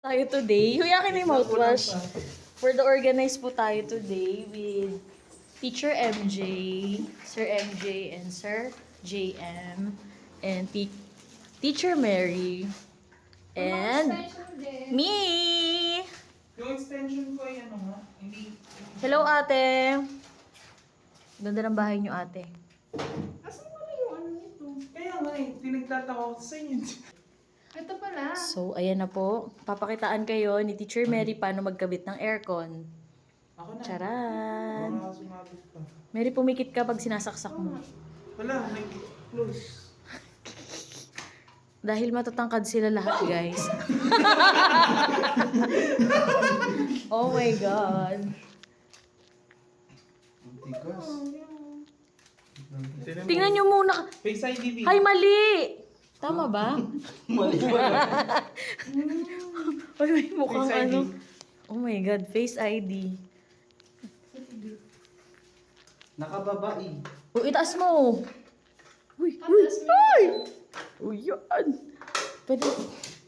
Tayo today. Huy, akin na yung mouthwash. For the organized po tayo today with Teacher MJ, Sir MJ, and Sir JM, and Teacher Mary, and me! Yung extension ko ay ano nga, hindi... Hello, ate! Ganda ng bahay niyo, ate. Asan mo na yung ano nito? Kaya nga eh, pinagtataka ko sa inyo. Ito pala. So, ayan na po. Papakitaan kayo ni Teacher Mary paano magkabit ng aircon. Ako na. Charan! Baka sumabit pa. Mary, pumikit ka pag sinasaksak mo. Wala, nag-close. Dahil matatangkad sila lahat, guys. Oh my God. Tigas. Tingnan nyo muna. Face ID. Hay, mali! Tama ba? Mali ba? Ay, may mukhang Face ID. ano. Oh my God, Face ID. Nakababae. O, itaas mo. Uy, uy, Taas mo. uy! Uy, yan. Pwede.